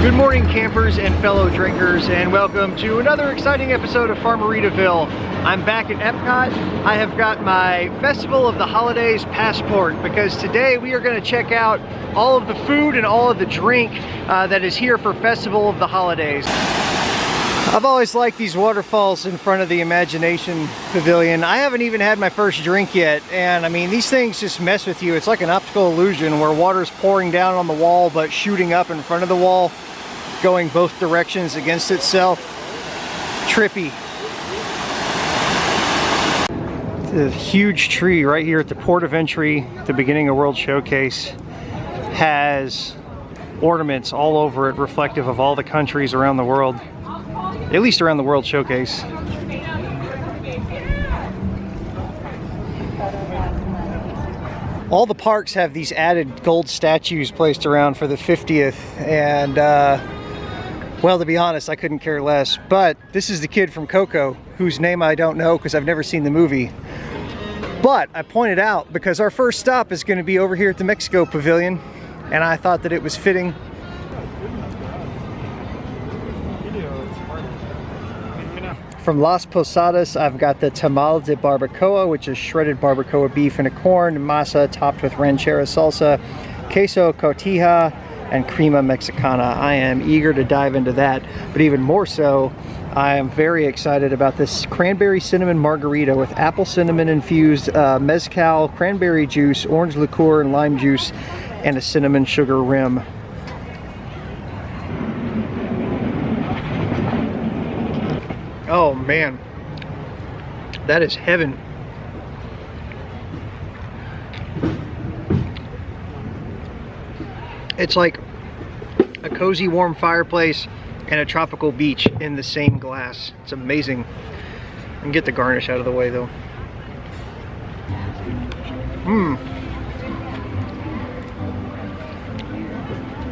Good morning, campers and fellow drinkers, and welcome to another exciting episode of Farmeritaville. I'm back at Epcot. I have got my Festival of the Holidays passport because today we are going to check out all of the food and all of the drink that is here for Festival of the Holidays. I've always liked these waterfalls in front of the Imagination Pavilion. I haven't even had my first drink yet, and I mean, these things just mess with you. It's like an optical illusion where water's pouring down on the wall but shooting up in front of the wall, going both directions against itself. Trippy. The huge tree right here at the port of entry, the beginning of World Showcase, has ornaments all over it reflective of all the countries around the world. At least around the World Showcase. All the parks have these added gold statues placed around for the 50th, and well, to be honest, I couldn't care less. But this is the kid from Coco, whose name I don't know because I've never seen the movie. But I pointed out because our first stop is going to be over here at the Mexico Pavilion, and I thought that it was fitting. From Las Posadas, I've got the tamal de barbacoa, which is shredded barbacoa beef in a corn masa topped with ranchera salsa, queso cotija, and crema mexicana. I am eager to dive into that, but even more so, I am very excited about this cranberry cinnamon margarita with apple cinnamon infused mezcal, cranberry juice, orange liqueur, and lime juice, and a cinnamon sugar rim. Oh man, that is heaven. It's like a cozy warm fireplace and a tropical beach in the same glass. It's amazing. And get the garnish out of the way though.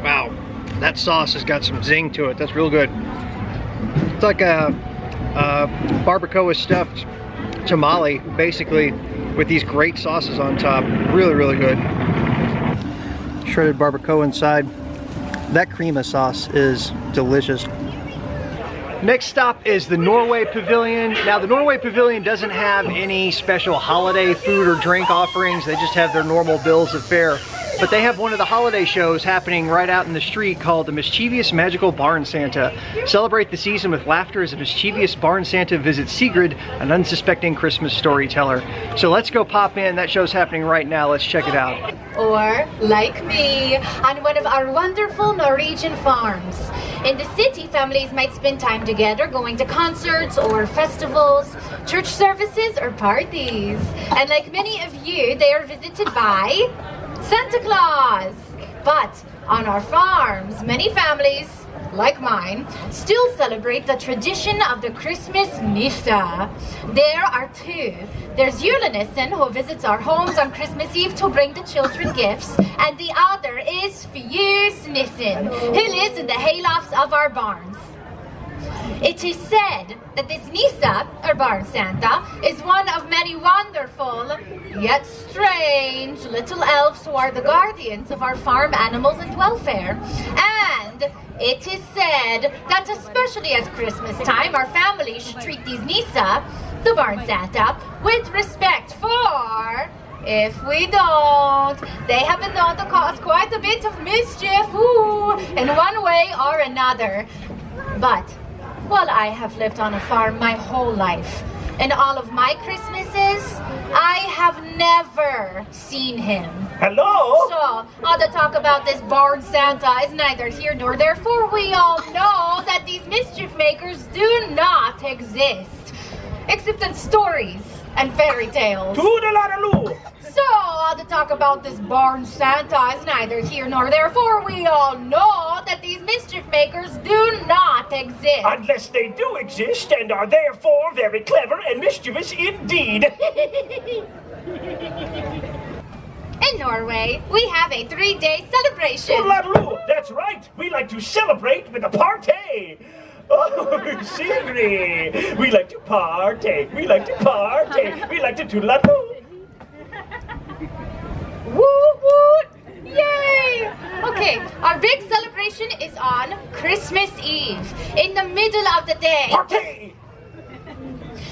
Wow, that sauce has got some zing to it. That's real good. It's like a barbacoa stuffed tamale, basically, with these great sauces on top. Really, really good. Shredded barbacoa inside. That crema sauce is delicious. Next stop is the Norway Pavilion. Now, the Norway Pavilion doesn't have any special holiday food or drink offerings. They just have their normal bills of fare. But they have one of the holiday shows happening right out in the street called the Mischievous Magical Barn Santa. Celebrate the season with laughter as a mischievous barn Santa visits Sigrid, an unsuspecting Christmas storyteller. So let's go pop in. That show's happening right now. Let's check it out. Or, like me, on one of our wonderful Norwegian farms. In the city, families might spend time together going to concerts or festivals, church services or parties. And like many of you, they are visited by Santa Claus. But on our farms, many families, like mine, still celebrate the tradition of the Christmas Nissa. There are two. There's Julenissen, who visits our homes on Christmas Eve to bring the children gifts, and the other is Fjusnissen, who lives in the haylofts of our barns. It is said that this Nissa, or Barn Santa, is one of many wonderful, yet strange, little elves who are the guardians of our farm animals and welfare. And it is said that especially at Christmas time, our family should treat these Nissa, the Barn Santa, with respect, for if we don't, they have been known to cause quite a bit of mischief, in one way or another. But well, I have lived on a farm my whole life. In all of my Christmases, I have never seen him. Hello? So, all the talk about this barn Santa is neither here nor there, for we all know that these mischief makers do not exist. Except in stories and fairy tales. Toodle-a-doo! So, all the talk about this barn Santa is neither here nor there, for we all know that these mischief makers do not exist. Unless they do exist and are therefore very clever and mischievous indeed. In Norway, we have a 3-day celebration. Toodle-a-doo! That's right. We like to celebrate with a party. Oh, Sigrid. We like to party. We like to party. We like to toodle-a-doo. Woo woo! Yay! Okay, our big celebration is is on Christmas Eve, in the middle of the day. Party!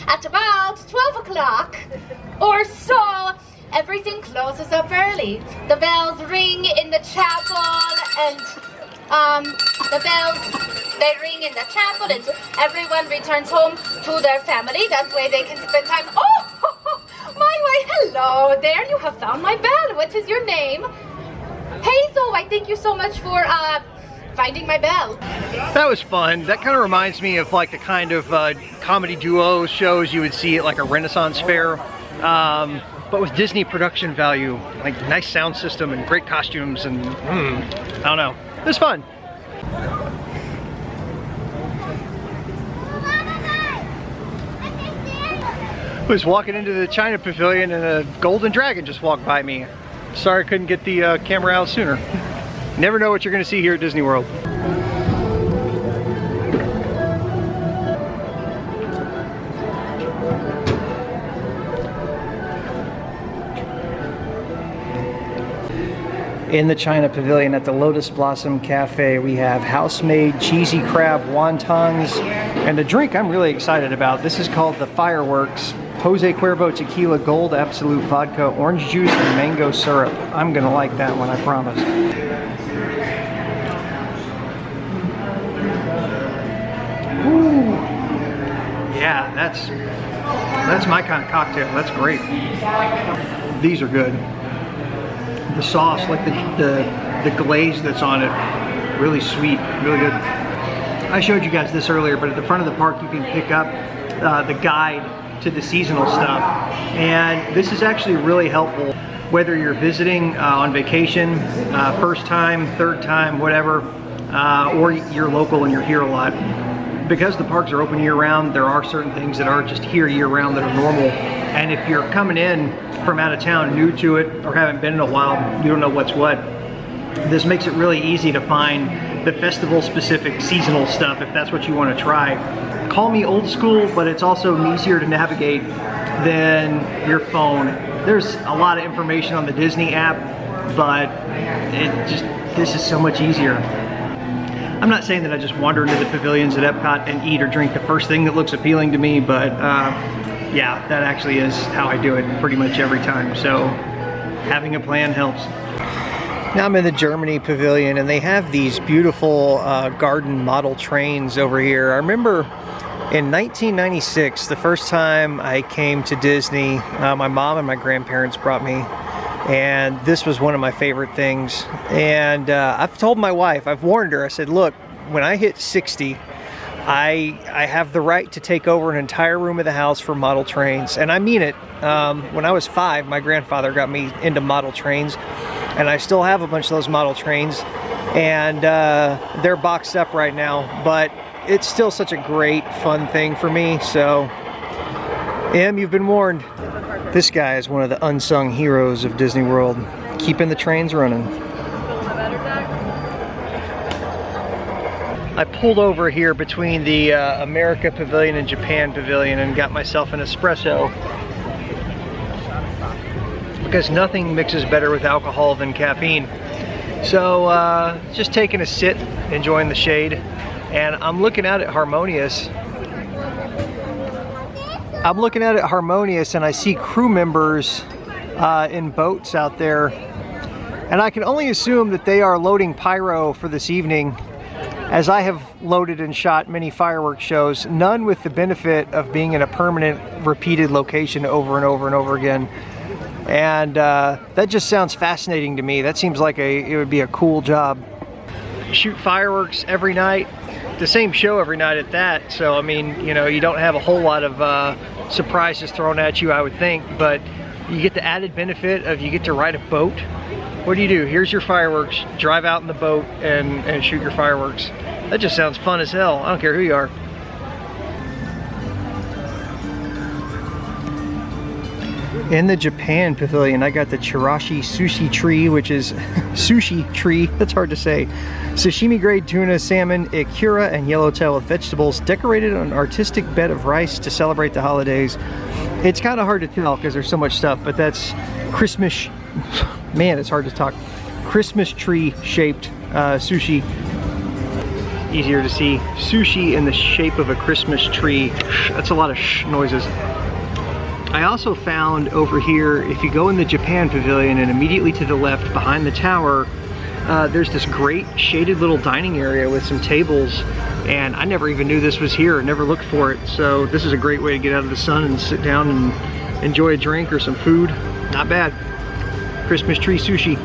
At about 12 o'clock or so, everything closes up early. The bells ring in the chapel and the bells, they ring in the chapel and everyone returns home to their family. That way they can spend time. Oh, my way, hello there. You have found my bell. What is your name? Hazel, I thank you so much for finding my bell. That was fun. That kind of reminds me of like the kind of comedy duo shows you would see at like a Renaissance fair, but with Disney production value, like nice sound system and great costumes and I don't know. It was fun. I was walking into the China Pavilion and a golden dragon just walked by me. Sorry I couldn't get the camera out sooner. Never know what you're going to see here at Disney World. In the China Pavilion at the Lotus Blossom Cafe, we have house-made cheesy crab wontons and a drink I'm really excited about. This is called the Fireworks. Jose Cuervo Tequila Gold Absolute Vodka, Orange Juice, and Mango Syrup. I'm gonna like that one, I promise. Ooh. Yeah, that's my kind of cocktail. That's great. These are good. The sauce, like the glaze that's on it, really sweet, really good. I showed you guys this earlier, but at the front of the park you can pick up the guide to the seasonal stuff, and this is actually really helpful whether you're visiting on vacation, first time, third time, whatever, or you're local and you're here a lot. Because the parks are open year-round, there are certain things that are just here year-round that are normal, and if you're coming in from out of town, new to it, or haven't been in a while, you don't know what's what, this makes it really easy to find the festival-specific seasonal stuff if that's what you want to try. Call me old school, but it's also easier to navigate than your phone. There's a lot of information on the Disney app, but this is so much easier. I'm not saying that I just wander into the pavilions at Epcot and eat or drink the first thing that looks appealing to me, but yeah, that actually is how I do it pretty much every time. So having a plan helps. Now I'm in the Germany Pavilion and they have these beautiful garden model trains over here. I remember in 1996, the first time I came to Disney, my mom and my grandparents brought me, and this was one of my favorite things. And I've told my wife, I've warned her, I said, look, when I hit 60, I have the right to take over an entire room of the house for model trains. And I mean it. When I was 5, my grandfather got me into model trains, and I still have a bunch of those model trains, and they're boxed up right now, but it's still such a great, fun thing for me. So, Em, you've been warned. This guy is one of the unsung heroes of Disney World, keeping the trains running. I pulled over here between the America Pavilion and Japan Pavilion and got myself an espresso, because nothing mixes better with alcohol than caffeine. So just taking a sit, enjoying the shade, and I'm looking out at Harmonious. And I see crew members in boats out there, and I can only assume that they are loading pyro for this evening, as I have loaded and shot many fireworks shows, none with the benefit of being in a permanent, repeated location over and over and over again. And that just sounds fascinating to me. That seems like it would be a cool job. Shoot fireworks every night, the same show every night at that. So I mean, you know, you don't have a whole lot of surprises thrown at you, I would think, but you get the added benefit of you get to ride a boat. What do? Here's your fireworks, drive out in the boat and shoot your fireworks. That just sounds fun as hell. I don't care who you are. In the Japan Pavilion, I got the Chirashi Sushi Tree, which is sushi tree, that's hard to say. Sashimi grade tuna, salmon, ikura, and yellowtail with vegetables, decorated on an artistic bed of rice to celebrate the holidays. It's kind of hard to tell because there's so much stuff, but that's Christmas, man, it's hard to talk. Christmas tree shaped sushi. easier to see. Sushi in the shape of a Christmas tree. That's a lot of noises. I also found over here, if you go in the Japan Pavilion and immediately to the left behind the tower, there's this great shaded little dining area with some tables, and I never even knew this was here, never looked for it. So this is a great way to get out of the sun and sit down and enjoy a drink or some food. Not bad. Christmas tree sushi.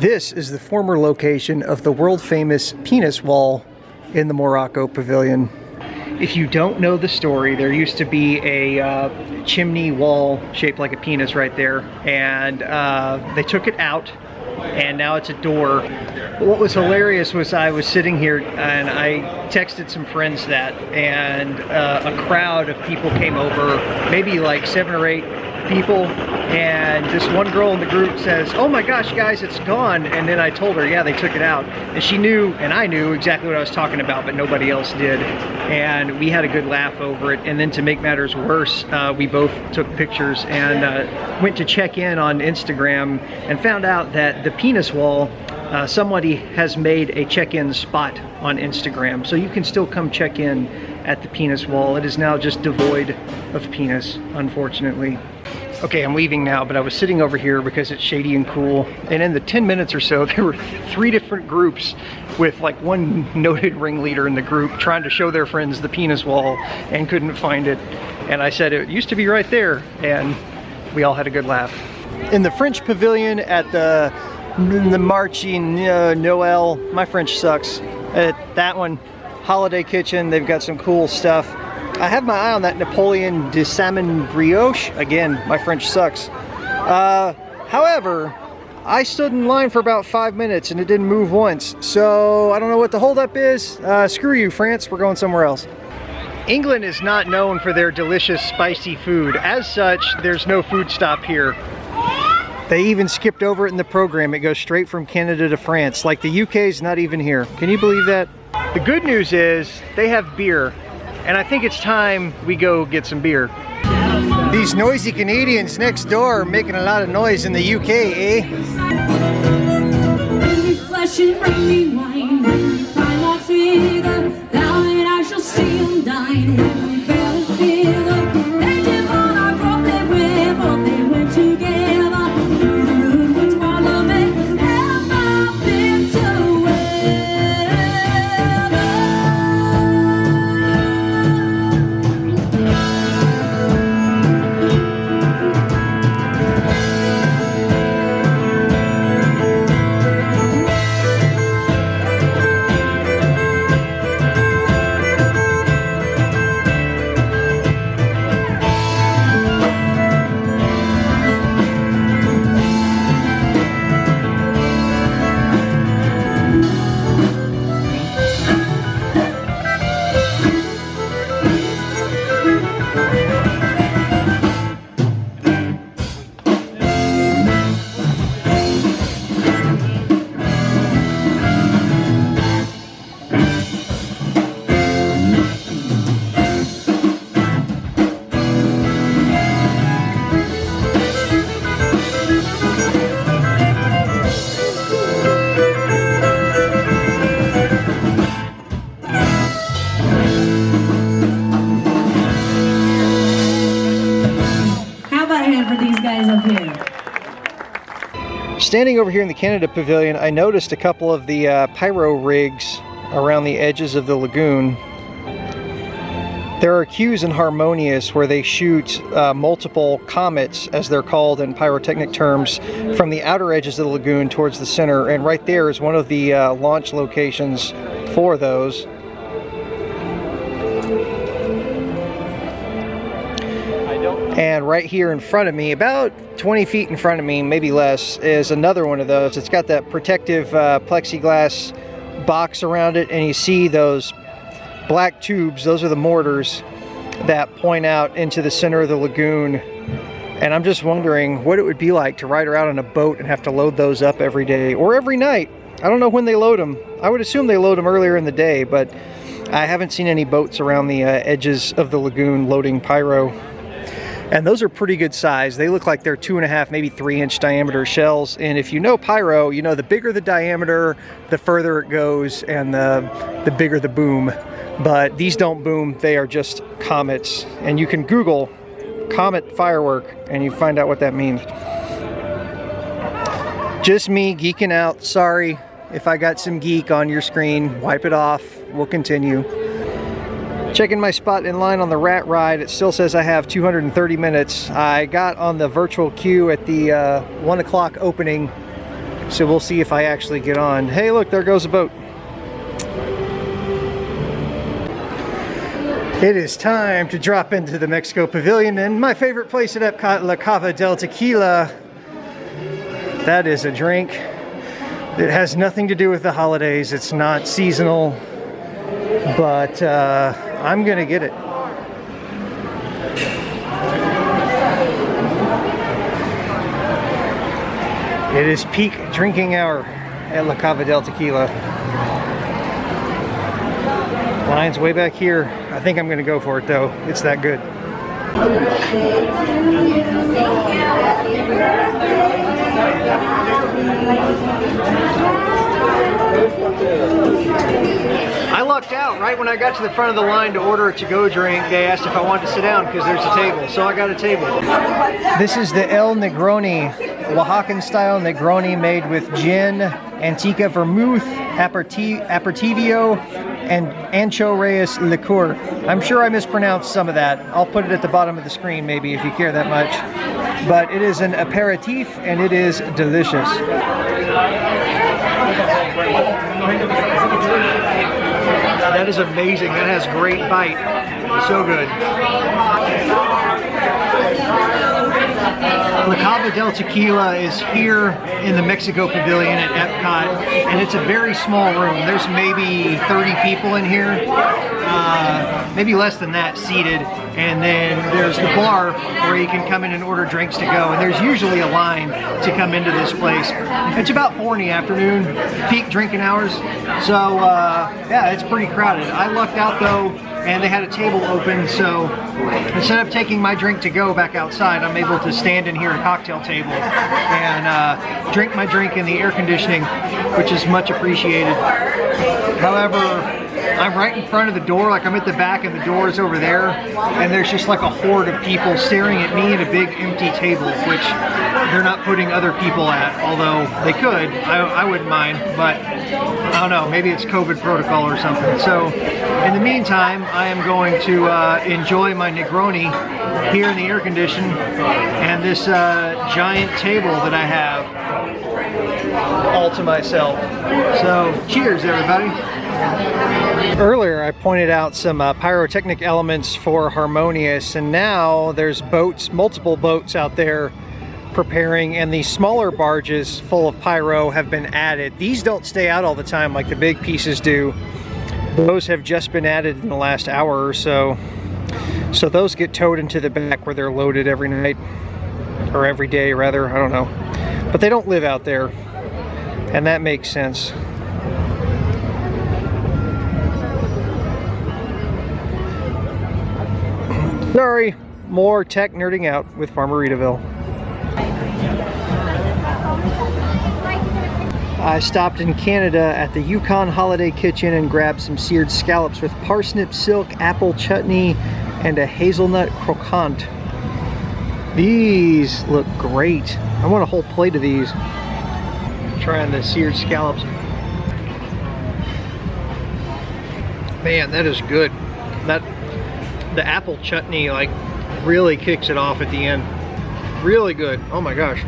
This is the former location of the world famous penis wall in the Morocco Pavilion. If you don't know the story, there used to be a chimney wall shaped like a penis right there, and they took it out, and now it's a door. What was hilarious was I was sitting here and I texted some friends that, and a crowd of people came over, maybe like 7 or 8 people, and this one girl in the group says, "Oh my gosh guys, it's gone." And then I told her, yeah, they took it out, and she knew and I knew exactly what I was talking about, but nobody else did, and we had a good laugh over it. And then to make matters worse, we both took pictures and went to check in on Instagram and found out that the penis wall, somebody has made a check-in spot on Instagram, so you can still come check in at the penis wall. It is now just devoid of penis, unfortunately. Okay, I'm leaving now, but I was sitting over here because it's shady and cool, and in the 10 minutes or so there were 3 different groups with like one noted ringleader in the group trying to show their friends the penis wall and couldn't find it. And I said it used to be right there, and we all had a good laugh. In the French Pavilion at the Marching Noel, my French sucks. At that one, Holiday Kitchen, they've got some cool stuff. I have my eye on that Napoleon de Salmon Brioche. Again, my French sucks. However, I stood in line for about 5 minutes and it didn't move once. So I don't know what the holdup is. Screw you, France, we're going somewhere else. England is not known for their delicious spicy food. As such, there's no food stop here. They even skipped over it in the program. It goes straight from Canada to France. Like the UK's not even here. Can you believe that? The good news is they have beer. And I think it's time we go get some beer. These noisy Canadians next door are making a lot of noise in the UK, eh? Bring me flesh and bring me wine. Bring me fine like figure. Thou and I shall see them dine. When we barely feel them. They did what I brought them with. But they went together. Through the room which Parliament. Have I been to where? Standing over here in the Canada Pavilion, I noticed a couple of the pyro rigs around the edges of the lagoon. There are cues in Harmonious where they shoot multiple comets, as they're called in pyrotechnic terms, from the outer edges of the lagoon towards the center, and right there is one of the launch locations for those. And right here in front of me, about 20 feet in front of me, maybe less, is another one of those. It's got that protective plexiglass box around it, and you see those black tubes. Those are the mortars that point out into the center of the lagoon. And I'm just wondering what it would be like to ride around on a boat and have to load those up every day or every night. I don't know when they load them. I would assume they load them earlier in the day, but I haven't seen any boats around the edges of the lagoon loading pyro. And those are pretty good size. They look like they're 2.5, maybe 3-inch diameter shells. And if you know pyro, you know the bigger the diameter, the further it goes, and the bigger the boom. But these don't boom, they are just comets. And you can Google comet firework and you find out what that means. Just me geeking out. Sorry if I got some geek on your screen. Wipe it off. We'll continue. Checking my spot in line on the rat ride. It still says I have 230 minutes. I got on the virtual queue at the 1 o'clock opening, so we'll see if I actually get on. Hey, look, there goes a boat. It is time to drop into the Mexico Pavilion and my favorite place at Epcot, La Cava del Tequila. That is a drink that has nothing to do with the holidays. It's not seasonal, but I'm gonna get it. It is peak drinking hour at La Cava del Tequila. Line's way back here. I think I'm gonna go for it though. It's that good. I lucked out right when I got to the front of the line to order a to-go drink. They asked if I wanted to sit down because there's a table, so I got a table. This is the El Negroni, Oaxacan style Negroni made with gin, Antica vermouth, aperitivo, and Ancho Reyes liqueur. I'm sure I mispronounced some of that. I'll put it at the bottom of the screen maybe if you care that much. But it is an aperitif and it is delicious. That is amazing. That has great bite. So good. La Cava del Tequila is here in the Mexico Pavilion at Epcot, and it's a very small room. There's maybe 30 people in here, maybe less than that seated, and then there's the bar where you can come in and order drinks to go, and there's usually a line to come into this place. It's about 4 in the afternoon, peak drinking hours, so yeah, it's pretty crowded. I lucked out though, and they had a table open, so instead of taking my drink to go back outside, I'm able to stand in here at a cocktail table and drink my drink in the air conditioning, which is much appreciated. However, I'm right in front of the door, like I'm at the back and the door is over there, and there's just like a horde of people staring at me at a big empty table, which they're not putting other people at, although they could. I wouldn't mind, but I don't know, maybe it's COVID protocol or something. So in the meantime, I am going to enjoy my Negroni here in the air condition and this giant table that I have all to myself. So cheers everybody. Earlier I pointed out some pyrotechnic elements for Harmonious, and now there's boats, multiple boats out there preparing, and the smaller barges full of pyro have been added. These don't stay out all the time like the big pieces do. Those have just been added in the last hour or so. So those get towed into the back where they're loaded every night, or every day rather, I don't know. But they don't live out there, and that makes sense. Sorry, more tech nerding out with Farmeritaville. I stopped in Canada at the Yukon Holiday Kitchen and grabbed some seared scallops with parsnip silk, apple chutney, and a hazelnut croquant. These look great. I want a whole plate of these. Trying the seared scallops. Man, that is good. The apple chutney like really kicks it off at the end. Really good. Oh my gosh.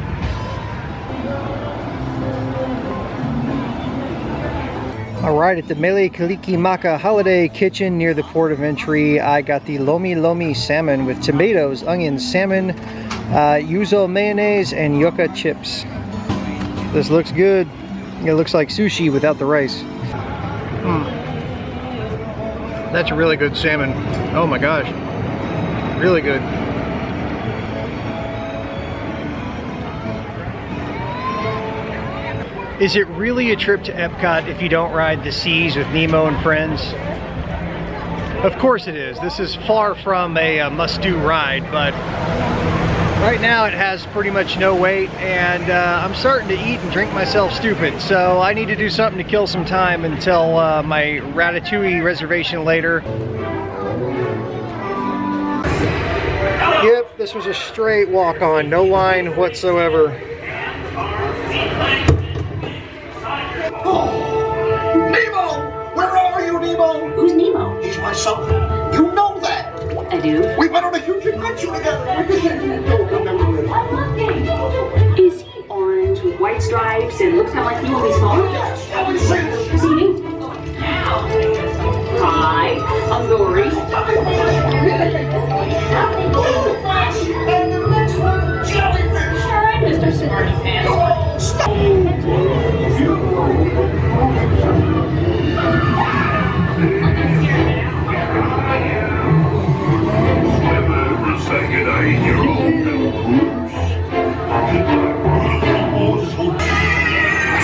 Alright, at the Mele Kalikimaka Holiday Kitchen near the port of entry, I got the Lomi Lomi salmon with tomatoes, onions, salmon, yuzu mayonnaise, and yucca chips. This looks good. It looks like sushi without the rice. That's really good salmon. Oh my gosh. Really good. Is it really a trip to Epcot if you don't ride the seas with Nemo and friends? Of course it is. This is far from a must-do ride, but right now it has pretty much no wait, and I'm starting to eat and drink myself stupid, so I need to do something to kill some time until my Ratatouille reservation later. Yep, this was a straight walk-on, no line whatsoever. Nemo! Where are you, Nemo? Who's Nemo? He's my son. You know that. I do. We went on a huge adventure together. Is he orange with white stripes and looks kind of like you, only smaller? Yes, have you seen it? Who's he meet? Hi, I'm Dory. And the next one, jellyfish. All right, Mr. Smarty Pants.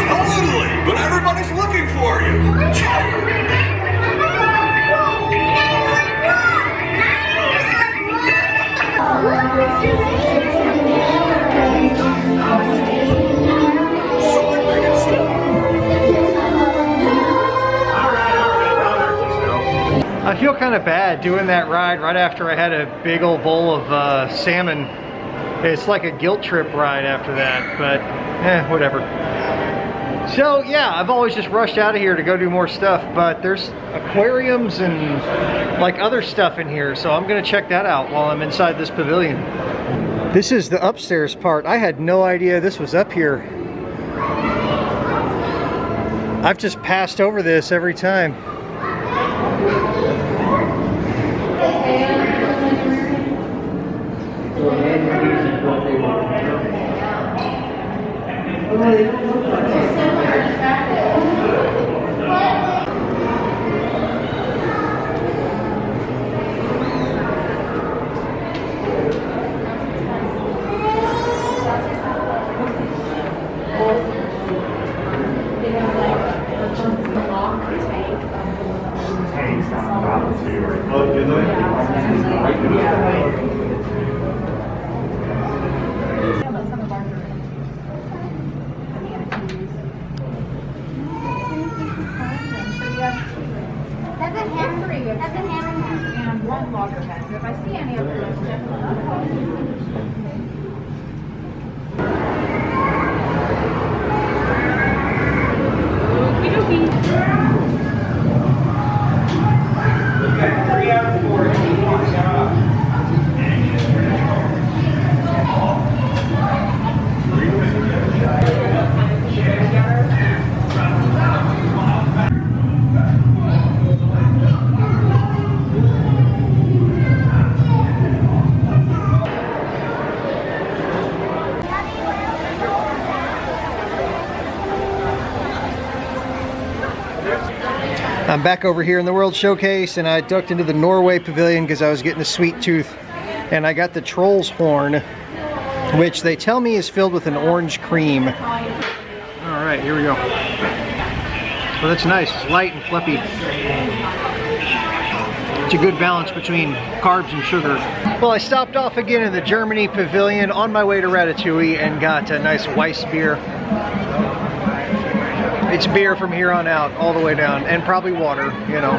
Totally, but everybody's looking for you. I feel kind of bad doing that ride right after I had a big old bowl of salmon. It's like a guilt trip ride after that, but whatever. So yeah, I've always just rushed out of here to go do more stuff, but there's aquariums and like other stuff in here, so I'm gonna check that out while I'm inside this pavilion. This is the upstairs part. I had no idea this was up here. I've just passed over this every time. That's a hamburger. That's a hamburger. And one loggerhead. So if I see any of those, I'm back over here in the World Showcase, and I ducked into the Norway Pavilion because I was getting a sweet tooth, and I got the Troll's Horn, which they tell me is filled with an orange cream. All right, here we go. Well, that's nice. It's light and fluffy. It's a good balance between carbs and sugar. Well, I stopped off again in the Germany Pavilion on my way to Ratatouille and got a nice Weiss beer. It's beer from here on out, all the way down, and probably water, you know.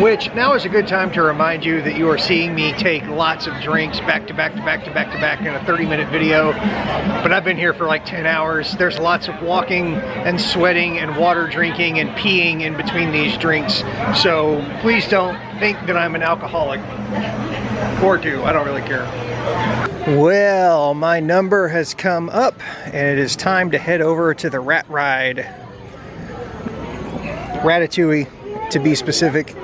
Which, now is a good time to remind you that you are seeing me take lots of drinks back to back to back to back to back in a 30-minute video. But I've been here for like 10 hours. There's lots of walking and sweating and water drinking and peeing in between these drinks. So please don't think that I'm an alcoholic. Or do, I don't really care. Well, my number has come up, and it is time to head over to the rat ride. Ratatouille, to be specific.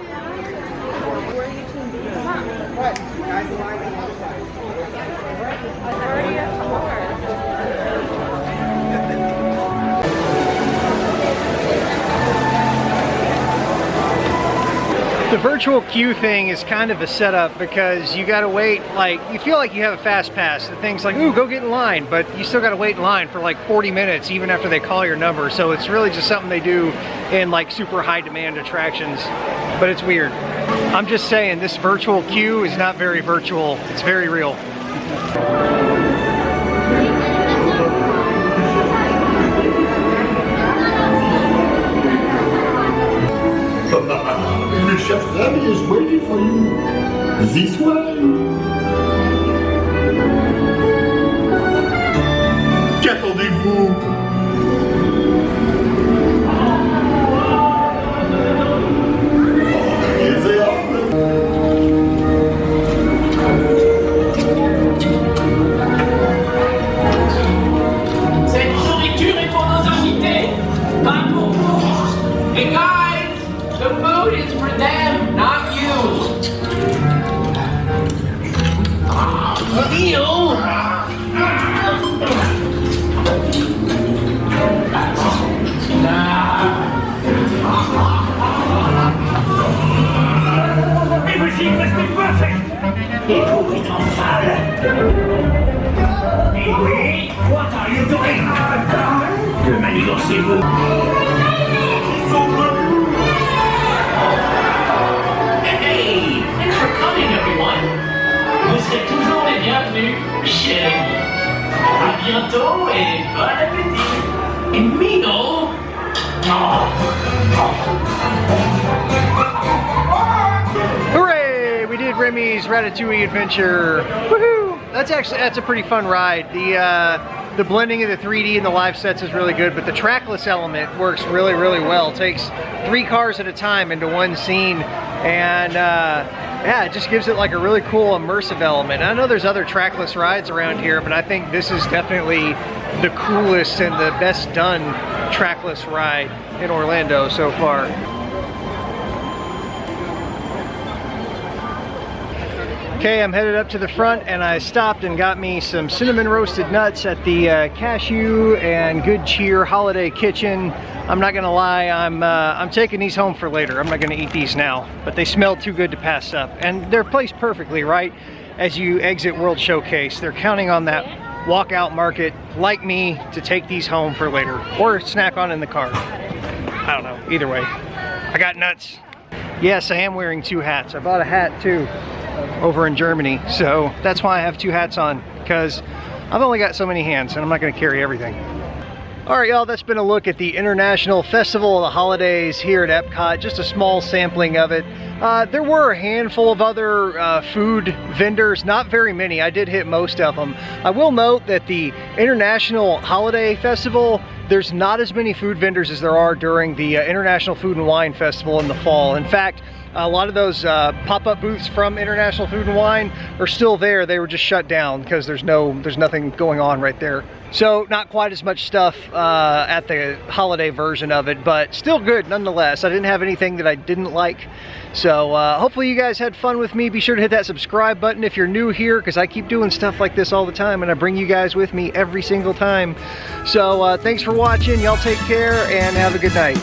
The virtual queue thing is kind of a setup because you gotta wait, like, you feel like you have a fast pass. The thing's like, ooh, go get in line, but you still gotta wait in line for like 40 minutes even after they call your number. So it's really just something they do in like super high demand attractions, but it's weird. I'm just saying, this virtual queue is not very virtual, it's very real. Le chef Remy is waiting for you. This way. Qu'attendez-vous? Cette nourriture est pour nos invités, pas pour vous. Hey guys, the food is for them, not you. Everything must be perfect. Et pour est en salle. Et oui, what are you doing? Que manigancez-vous? Hey, thanks for coming everyone. Vous êtes toujours les bienvenus, chers amis. À bientôt et bon appétit. Et Mino. Hooray! We did Remy's Ratatouille adventure. Woohoo! That's a pretty fun ride. The blending of the 3D and the live sets is really good, but the trackless element works really, really well. It takes 3 cars at a time into one scene, and yeah, it just gives it like a really cool immersive element. I know there's other trackless rides around here, but I think this is definitely the coolest and the best done trackless ride in Orlando so far. Okay, I'm headed up to the front, and I stopped and got me some cinnamon roasted nuts at the Cashew and Good Cheer Holiday Kitchen. I'm not gonna lie, I'm taking these home for later. I'm not gonna eat these now, but they smelled too good to pass up. And they're placed perfectly, right? As you exit World Showcase, they're counting on that walkout market like me to take these home for later, or snack on in the car. I don't know, either way. I got nuts. Yes, I am wearing 2 hats. I bought a hat too over in Germany, so that's why I have 2 hats on, because I've only got so many hands and I'm not going to carry everything. Alright y'all, that's been a look at the International Festival of the Holidays here at Epcot, just a small sampling of it. There were a handful of other food vendors, not very many. I did hit most of them. I will note that the International Holiday Festival, there's not as many food vendors as there are during the International Food and Wine Festival in the fall. In fact, a lot of those pop-up booths from International Food and Wine are still there. They were just shut down because there's nothing going on right there. So not quite as much stuff at the holiday version of it, but still good nonetheless. I didn't have anything that I didn't like. So hopefully you guys had fun with me. Be sure to hit that subscribe button if you're new here, because I keep doing stuff like this all the time and I bring you guys with me every single time. So thanks for watching. Y'all take care and have a good night.